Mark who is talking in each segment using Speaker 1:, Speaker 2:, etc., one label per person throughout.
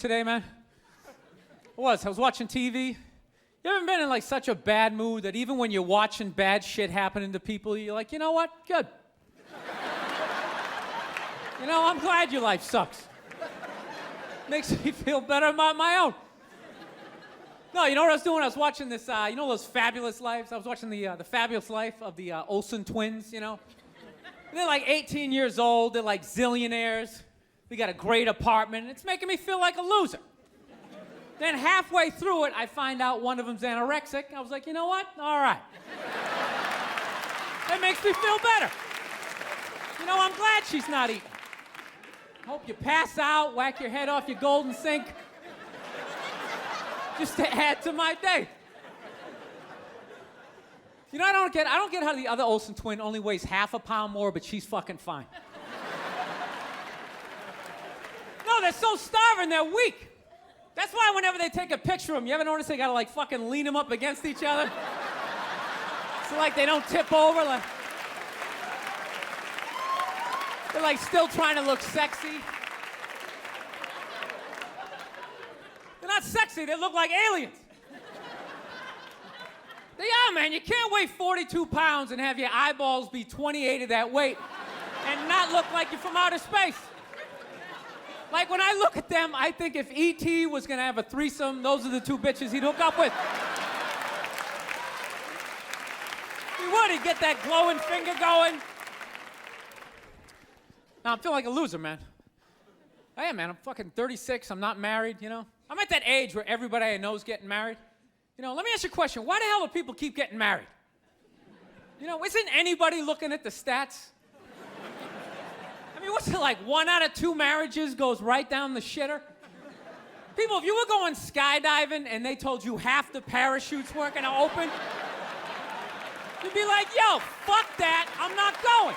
Speaker 1: Today, man. I was watching TV. You ever been in like such a bad mood that even when you're watching bad shit happening to people, you're like, you know what? Good. You know, I'm glad your life sucks. Makes me feel better about my own. No, you know what I was doing? I was watching this, you know those Fabulous Lives? I was watching the Fabulous Life of the Olsen twins, you know? And they're like 18 years old. They're like zillionaires. We got a great apartment. It's making me feel like a loser. Then halfway through it, I find out one of them's anorexic. I was like, you know what? All right. That makes me feel better. You know, I'm glad she's not eating. Hope you pass out, whack your head off your golden sink. Just to add to my day. You know, I don't get how the other Olsen twin only weighs half a pound more, but she's fucking fine. No, they're so starving, they're weak. That's why whenever they take a picture of them, you ever notice they gotta like fucking lean them up against each other? So like they don't tip over, like they're like still trying to look sexy. They're not sexy, they look like aliens. They are, man. You can't weigh 42 pounds and have your eyeballs be 28 of that weight and not look like you're from outer space. Like, when I look at them, I think if E.T. was gonna have a threesome, those are the two bitches he'd hook up with. He would. He'd get that glowing finger going. Now, I'm feeling like a loser, man. I am, man. I'm fucking 36. I'm not married, you know? I'm at that age where everybody I know is getting married. You know, let me ask you a question. Why the hell do people keep getting married? You know, isn't anybody looking at the stats? I mean, what's it like? 1 out of 2 marriages goes right down the shitter? People, if you were going skydiving and they told you half the parachutes weren't gonna open, you'd be like, yo, fuck that, I'm not going.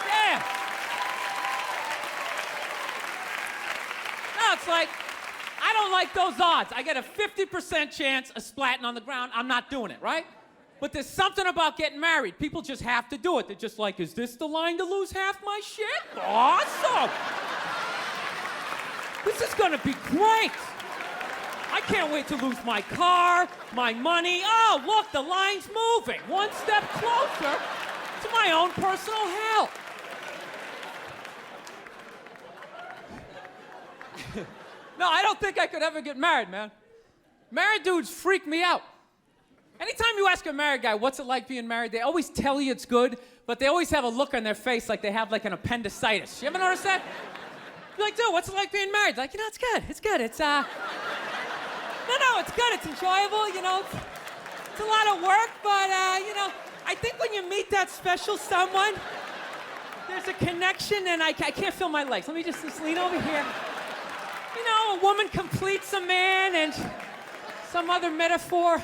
Speaker 1: Yeah. No, it's like, I don't like those odds. I get a 50% chance of splatting on the ground. I'm not doing it, right? But there's something about getting married. People just have to do it. They're just like, is this the line to lose half my shit? Awesome. This is gonna be great. I can't wait to lose my car, my money. Oh, look, the line's moving. One step closer to my own personal hell. No, I don't think I could ever get married, man. Married dudes freak me out. Anytime you ask a married guy, what's it like being married, they always tell you it's good, but they always have a look on their face like they have like an appendicitis. You ever notice that? You're like, dude, what's it like being married? Like, you know, it's good. It's good. It's, no, it's good. It's enjoyable, you know. It's a lot of work, but, you know, I think when you meet that special someone, there's a connection, and I can't feel my legs. Let me just lean over here. You know, a woman completes a man, and some other metaphor.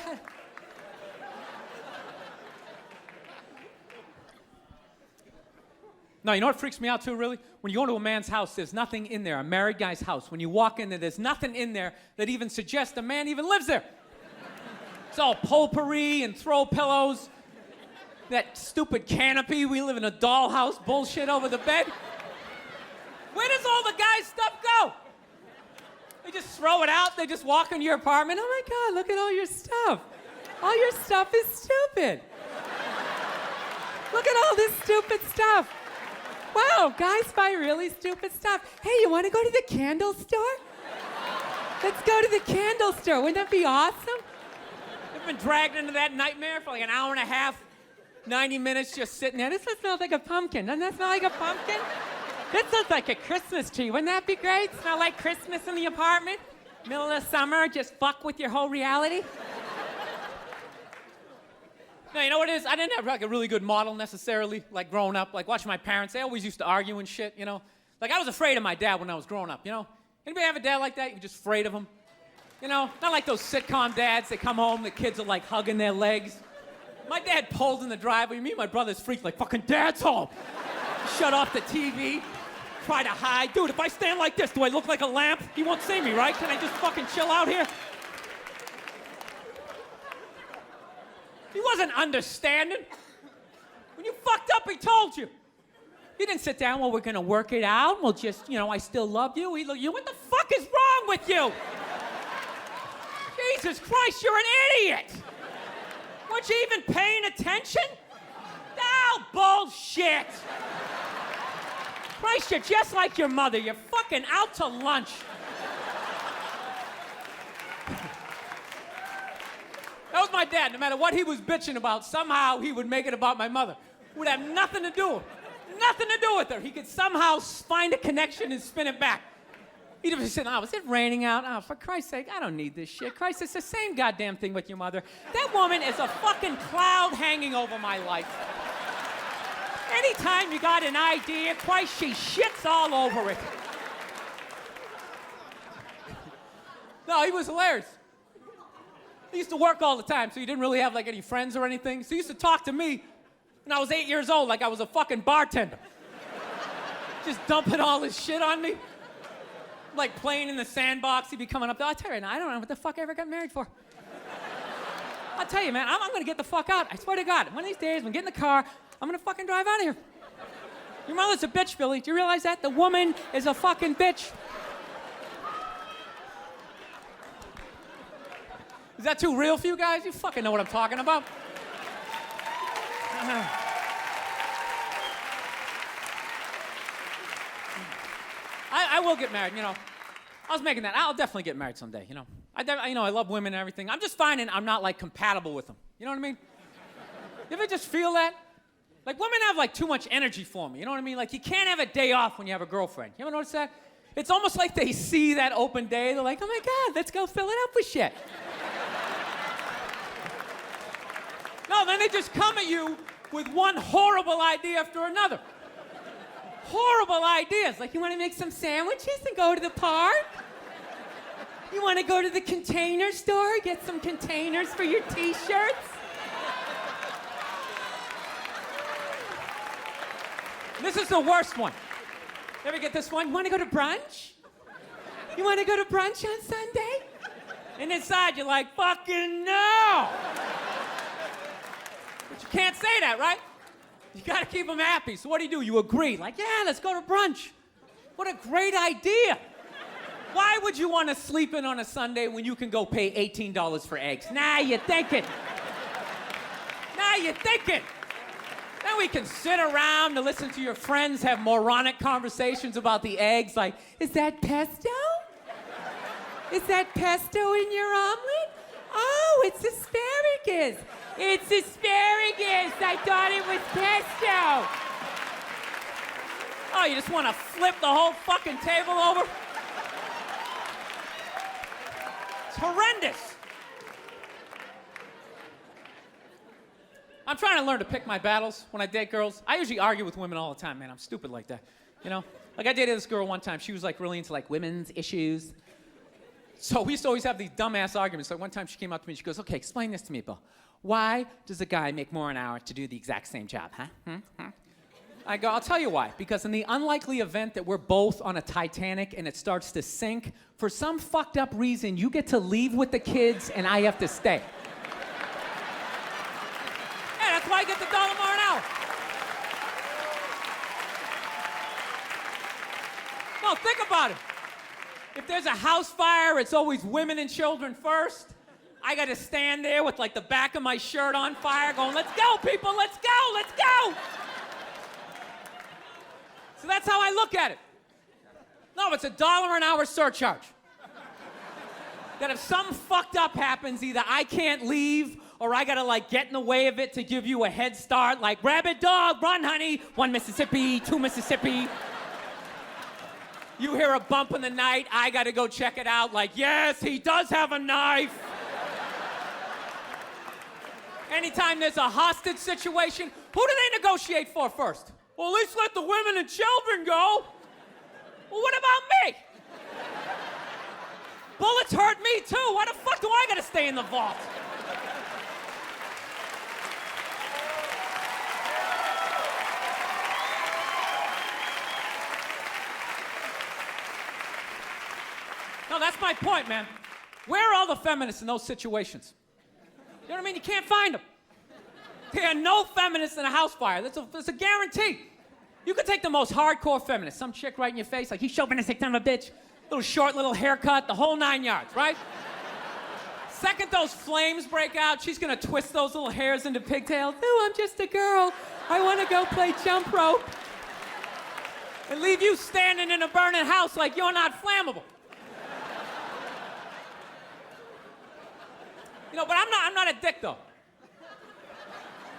Speaker 1: No, you know what freaks me out too, really? When you go into a man's house, there's nothing in there, a married guy's house. When you walk in there, there's nothing in there that even suggests a man even lives there. It's all potpourri and throw pillows, that stupid canopy, we live in a dollhouse bullshit over the bed. Where does all the guy's stuff go? They just throw it out, they just walk into your apartment. Oh my God, look at all your stuff. All your stuff is stupid. Look at all this stupid stuff. Wow, guys buy really stupid stuff. Hey, you want to go to the candle store? Let's go to the candle store. Wouldn't that be awesome? I've been dragged into that nightmare for like an hour and a half, 90 minutes just sitting there. This smells like a pumpkin. Doesn't that smell like a pumpkin? This looks like a Christmas tree. Wouldn't that be great? Smell like Christmas in the apartment? Middle of the summer, just fuck with your whole reality? No, you know what it is? I didn't have like a really good model necessarily, like growing up, like watching my parents. They always used to argue and shit, you know? Like I was afraid of my dad when I was growing up, you know? Anybody have a dad like that? You're just afraid of him? You know? Not like those sitcom dads, they come home, the kids are like hugging their legs. My dad pulled in the driveway, me and my brothers freaked like, fucking dad's home. Shut off the TV, try to hide. Dude, if I stand like this, do I look like a lamp? He won't see me, right? Can I just fucking chill out here? He wasn't understanding. When you fucked up, he told you. You didn't sit down, well, we're gonna work it out. We'll just, I still love you. He looked, what the fuck is wrong with you? Jesus Christ, you're an idiot. Weren't you even paying attention? Oh, bullshit. Christ, you're just like your mother. You're fucking out to lunch. That was my dad. No matter what he was bitching about, somehow he would make it about my mother. It would have nothing to do with her. He could somehow find a connection and spin it back. He'd have said, oh, is it raining out? Oh, for Christ's sake, I don't need this shit. Christ, it's the same goddamn thing with your mother. That woman is a fucking cloud hanging over my life. Anytime you got an idea, Christ, she shits all over it. No, he was hilarious. He used to work all the time, so he didn't really have like any friends or anything. So he used to talk to me when I was 8 years old like I was a fucking bartender. Just dumping all his shit on me. Like playing in the sandbox, he'd be coming up there. I'll tell you now, I don't know what the fuck I ever got married for. I'll tell you, man, I'm gonna get the fuck out. I swear to God, one of these days, when I get in the car, I'm gonna fucking drive out of here. Your mother's a bitch, Billy. Do you realize that? The woman is a fucking bitch. Is that too real for you guys? You fucking know what I'm talking about. I will get married, I was making that. I'll definitely get married someday, I love women and everything. I'm just finding I'm not, like, compatible with them. You know what I mean? You ever just feel that? Like, women have, like, too much energy for me. You know what I mean? Like, you can't have a day off when you have a girlfriend. You ever notice that? It's almost like they see that open day. They're like, oh, my God, let's go fill it up with shit. No, then they just come at you with one horrible idea after another. Horrible ideas. Like, you want to make some sandwiches and go to the park? You want to go to the Container Store, get some containers for your T-shirts? This is the worst one. You ever get this one? You want to go to brunch? You want to go to brunch on Sunday? And inside you're like, fucking no! But you can't say that, right? You gotta keep them happy. So what do? You agree. Like, yeah, let's go to brunch. What a great idea. Why would you want to sleep in on a Sunday when you can go pay $18 for eggs? Now you're thinking. Then we can sit around and listen to your friends have moronic conversations about the eggs. Like, is that pesto? Is that pesto in your omelet? Oh, it's asparagus. It's asparagus. I thought it was pesto. Oh, you just want to flip the whole fucking table over? It's horrendous. I'm trying to learn to pick my battles when I date girls. I usually argue with women all the time, man. I'm stupid like that, Like, I dated this girl one time. She was, like, really into, like, women's issues. So we used to always have these dumbass arguments. Like, one time she came up to me and she goes, okay, explain this to me, Bill. Why does a guy make more an hour to do the exact same job, huh? I go, I'll tell you why. Because in the unlikely event that we're both on a Titanic and it starts to sink, for some fucked up reason, you get to leave with the kids and I have to stay. Yeah, that's why I get the $1 more an hour. No, think about it. If there's a house fire, it's always women and children first. I gotta stand there with, like, the back of my shirt on fire going, let's go, people, let's go, let's go! So that's how I look at it. No, it's $1 an hour surcharge. That if something fucked up happens, either I can't leave or I gotta, like, get in the way of it to give you a head start, like, rabid dog, run, honey, 1 Mississippi, 2 Mississippi. You hear a bump in the night, I gotta go check it out, like, yes, he does have a knife. Anytime there's a hostage situation, who do they negotiate for first? Well, at least let the women and children go. Well, what about me? Bullets hurt me too. Why the fuck do I gotta stay in the vault? No, that's my point, man. Where are all the feminists in those situations? You know what I mean? You can't find them. There are no feminists in a house fire. That's a guarantee. You could take the most hardcore feminist, some chick right in your face, like, he's chauvinistic son of a bitch, little short, little haircut, the whole 9 yards, right? Second those flames break out, she's gonna twist those little hairs into pigtails. No, I'm just a girl. I wanna go play jump rope. And leave you standing in a burning house like you're not flammable. You know, but I'm not a dick, though.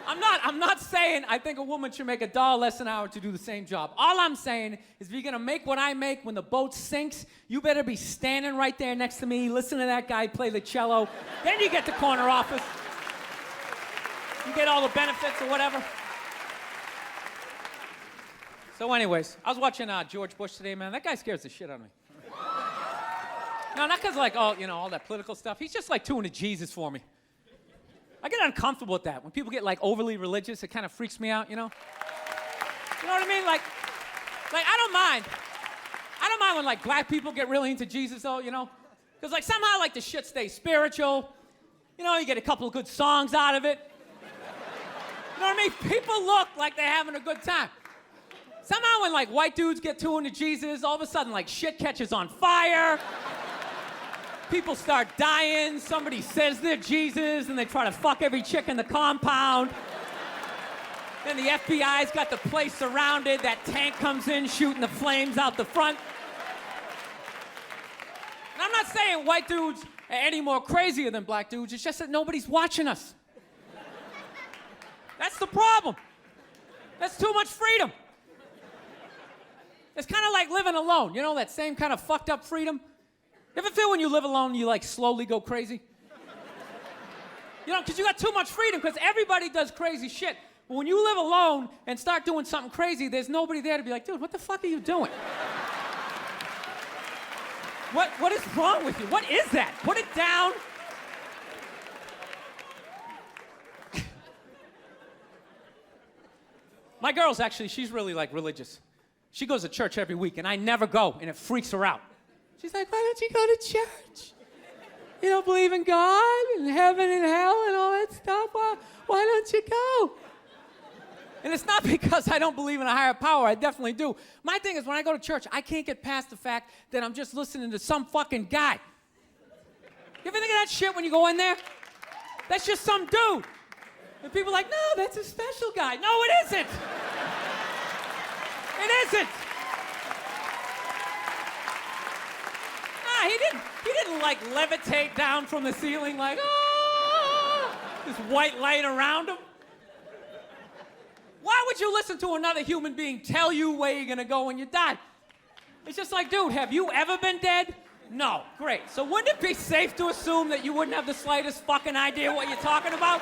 Speaker 1: I'm not saying I think a woman should make $1 less an hour to do the same job. All I'm saying is if you're gonna make what I make when the boat sinks, you better be standing right there next to me, listen to that guy play the cello. Then you get the corner office. You get all the benefits or whatever. So anyways, I was watching George Bush today, man. That guy scares the shit out of me. No, not because like, all that political stuff. He's just like too into Jesus for me. I get uncomfortable with that. When people get like overly religious, it kind of freaks me out, you know? You know what I mean? Like I don't mind. I don't mind when like black people get really into Jesus though, you know? Because like somehow like the shit stays spiritual. You know, you get a couple of good songs out of it. You know what I mean? People look like they're having a good time. Somehow when like white dudes get too into Jesus, all of a sudden like shit catches on fire. People start dying, somebody says they're Jesus, and they try to fuck every chick in the compound. Then the FBI's got the place surrounded, that tank comes in shooting the flames out the front. And I'm not saying white dudes are any more crazier than black dudes, it's just that nobody's watching us. That's the problem. That's too much freedom. It's kind of like living alone, you know, that same kind of fucked up freedom? You ever feel when you live alone, you like slowly go crazy? You know, because you got too much freedom, because everybody does crazy shit. But when you live alone and start doing something crazy, there's nobody there to be like, dude, what the fuck are you doing? What is wrong with you? What is that? Put it down. My girl's actually, she's really like religious. She goes to church every week, and I never go, and it freaks her out. She's like, why don't you go to church? You don't believe in God and heaven and hell and all that stuff? Why don't you go? And it's not because I don't believe in a higher power. I definitely do. My thing is when I go to church, I can't get past the fact that I'm just listening to some fucking guy. You ever think of that shit when you go in there? That's just some dude. And people are like, no, that's a special guy. No, it isn't. It isn't. He didn't like levitate down from the ceiling like, oh, this white light around him. Why would you listen to another human being tell you where you're gonna go when you die? It's just like, dude, have you ever been dead? No, great. So wouldn't it be safe to assume that you wouldn't have the slightest fucking idea what you're talking about?